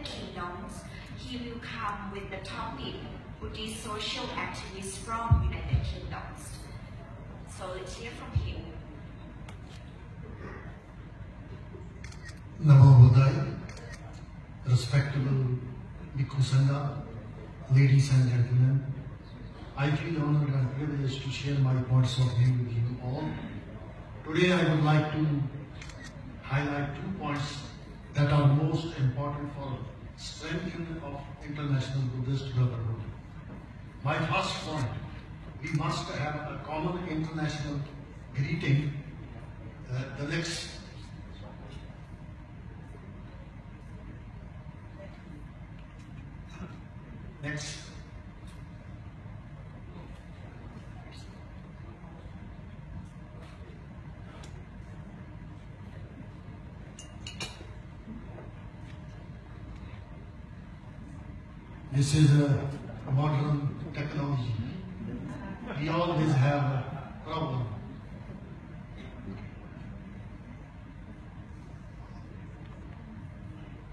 Kingdoms, he will come with the topic Buddhist social activists from United Kingdoms. So let's hear from him. Namo Buddhaya, respectable Bhikkhu Sangha, ladies and gentlemen. I feel honored and privileged to share my points of view with you all. Today I would like to highlight 2 points that are most important for strengthening of international Buddhist brotherhood. My first point, we must have a common international greeting. Next. This is a modern technology. We always have a problem.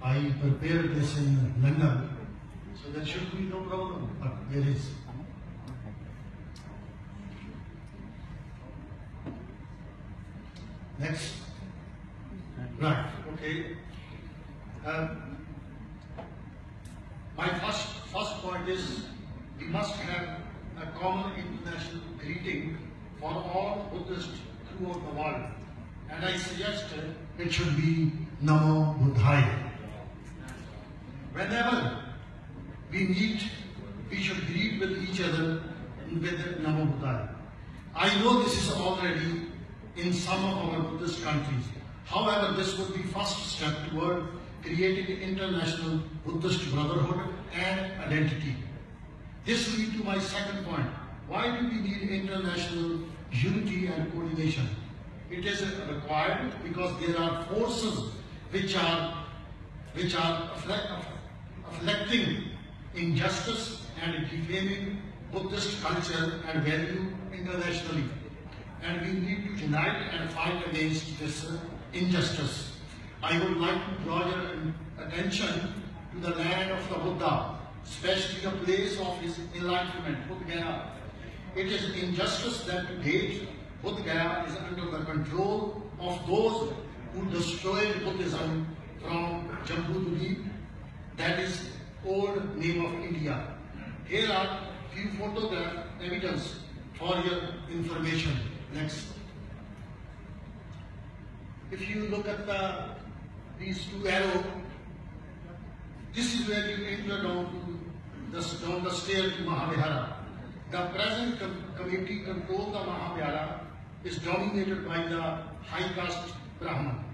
I prepared this in London, so there should be no problem, but there is. Next. Right, okay. My first point is we must have a common international greeting for all Buddhists throughout the world. And I suggest it should be Namo Buddhaya. Whenever we meet, we should greet with each other with Namo Buddhaya. I know this is already in some of our Buddhist countries. However, this would be first step toward creating international Buddhist brotherhood and identity. This leads to my second point. Why do we need international unity and coordination? It is required because there are forces which are afflicting injustice and defaming Buddhist culture and value internationally. And we need to unite and fight against this injustice. I would like to draw your attention to the land of the Buddha, especially the place of his enlightenment, Bodh Gaya. It is injustice that to date, Bodh Gaya is under the control of those who destroyed Buddhism from Jambudvipa, that is old name of India. Here are few photograph evidence for your information. Next. If you look at these 2 arrows, this is where you enter down the stair to Mahavihara. The present committee control the Mahavihara is dominated by the high caste Brahman.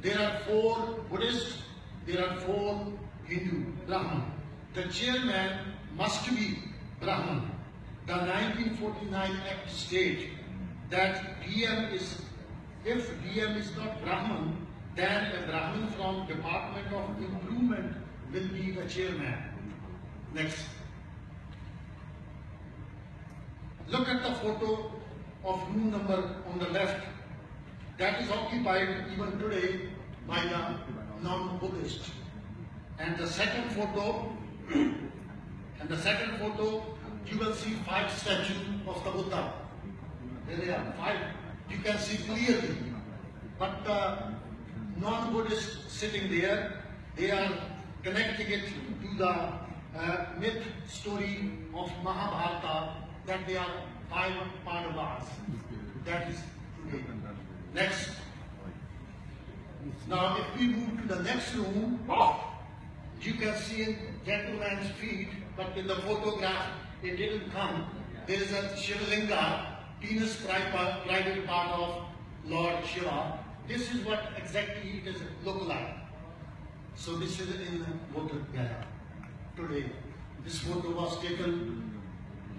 There are 4 Buddhists, there are 4 Hindu Brahman. The chairman must be Brahman. The 1949 Act states that if DM is not Brahman, then a Brahmin from Department of Improvement will be the chairman. Next. Look at the photo of room number on the left. That is occupied even today by the non-Buddhist. And the second photo, you will see 5 statues of the Buddha. There they are, 5. You can see clearly. But the non-Buddhists sitting there, they are connecting it to the myth story of Mahabharata that they are 5 Pandavas. That is today. Next. Now, if we move to the next room, you can see a gentleman's feet, but in the photograph it didn't come. There is a Shivalinga, penis private part of Lord Shiva. This is what exactly it is look like. So this is in Bodh Gaya today. This photo was taken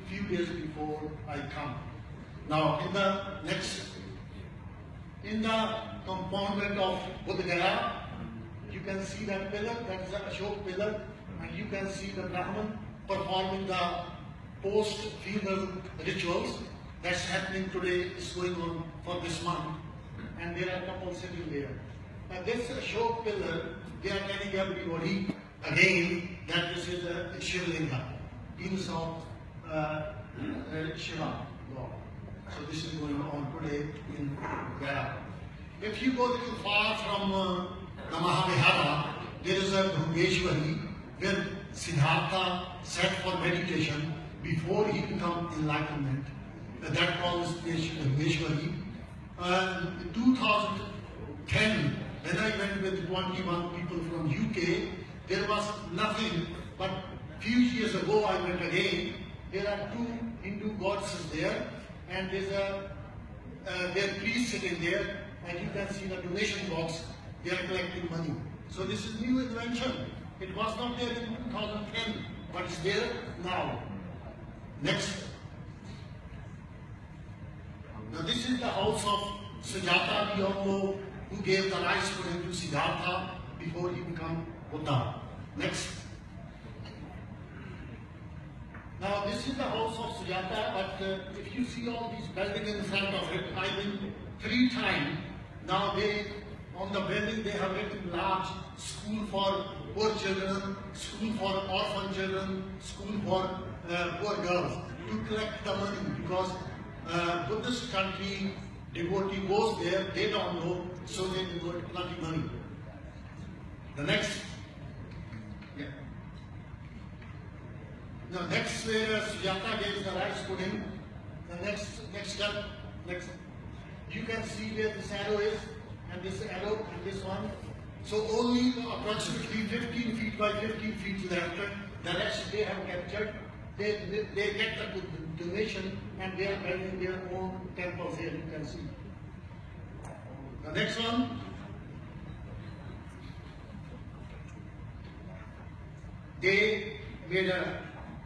a few days before I come. Now in the compoundment of Bodh Gaya, you can see that pillar, that is the Ashok pillar, and you can see the Brahman performing the post-funeral rituals. That's happening today, is going on for this month. And there are couples sitting there. And this Ashok pillar they are telling everybody again that this is a Shivalinga, penis of Shiva, God. So this is going on today in Gaya. If you go a little far from the Mahavihara, there is a Bhuveshwari where Siddhartha sat for meditation before he became enlightenment. That was Bhuveshwari. In 2010, when I went with 21 people from UK, there was nothing, but few years ago I went again. There are two Hindu goddesses there, and there's their priest sitting there, and you can see the donation box. They are collecting money. So this is new invention. It was not there in 2010, but it's there now. Next. Now this is the house of Sujata, we all know, who gave the rice pudding to Siddhartha before he became Buddha. Next. Now this is the house of Sujata, but if you see all these buildings in front of it, I've been 3 times. Now on the building they have written large school for poor children, school for orphan children, school for poor girls, to collect the money, because Buddhist country devotee goes there, they don't know, so they devote plenty money. The next. Yeah. Now next where Sujata gave the rice pudding, the next step, you can see where this arrow is, and this arrow and this one. So only approximately 15 feet by 15 feet left. The rest they have captured. They get the donation, and they are building their own temples here, you can see. The next one. They made a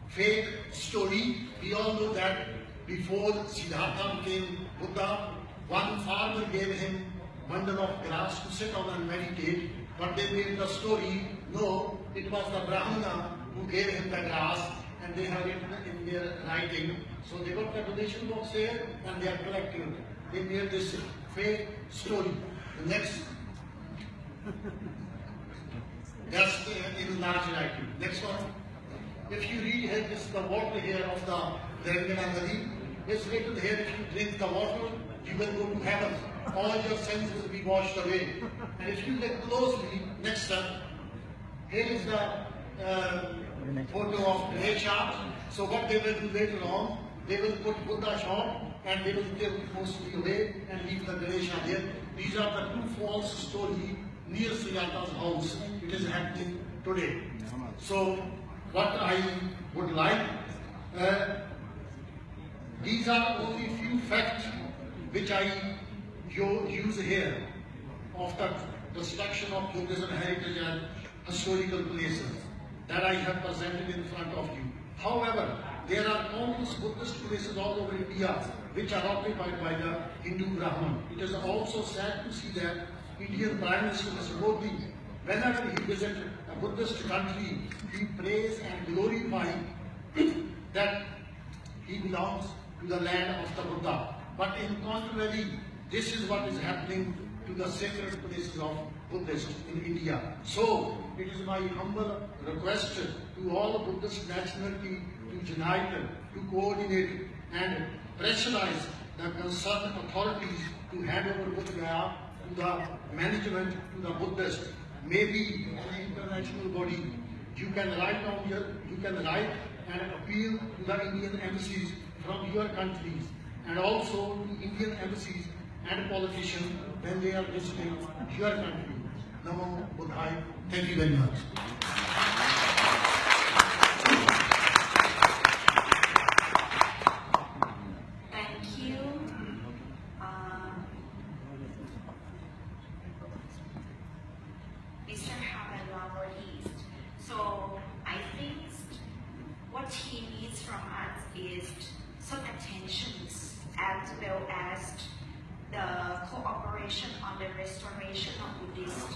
fake story. We all know that before Siddhartha became Buddha, one farmer gave him a bundle of grass to sit on and meditate, but they made the story, no, it was the Brahmana who gave him the grass, and they have it in their writing. So they got the donation box here, and they are collecting. They made this fake story. The next, that's in large writing. Next one. If you read here, this is the water here of the Rangana Nadi. It's written here, if you drink the water, you will go to heaven. All your sins will be washed away. And if you look closely, next step, here is the photo of Ganesha. So what they will do later on, they will put Buddha shop, and they will take it mostly away and leave the Ganesha there. These are the 2 false stories near Sujata's house. It is happening today. So what I would like, these are only few facts which I use here of the destruction of Buddhism heritage and historical places that I have presented in front of you. However, there are countless Buddhist places all over India which are occupied by the Hindu Brahman. It is also sad to see that Indian Prime Minister Mr. Modi, whenever he visits a Buddhist country, he prays and glorifies that he belongs to the land of the Buddha. But in contrary, this is what is happening to the sacred places of Buddhists in India. So, it is my humble request to all Buddhist nationality to unite, to coordinate and pressurize the concerned authorities to hand over Bodh Gaya to the management, to the Buddhists. Maybe an international body. You can write and appeal to the Indian embassies from your countries, and also to Indian embassies and politicians when they are visiting your country. Namo Buddhaya. Thank you very much. Thank you. Mr. Harbanlal Virdip. So I think what he needs from us is some attentions as well as the cooperation on the restoration of Buddhist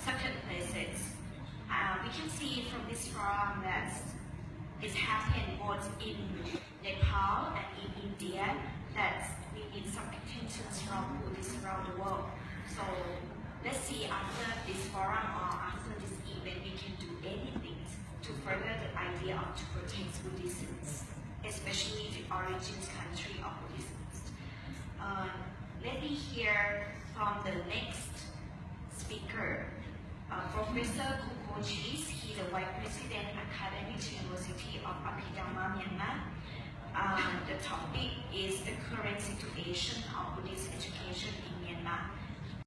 certain places. We can see from this forum that it's happened both in Nepal and in India, that we need some attentions from Buddhists around the world. So let's see after this forum or after this event we can do anything to further the idea of to protect Buddhism, especially the origins country of Buddhism. Let me hear from the next speaker, Professor Kukochis. He's the Vice President, Academic University of Abhidhamma, Myanmar. The topic is the current situation of Buddhist education in Myanmar.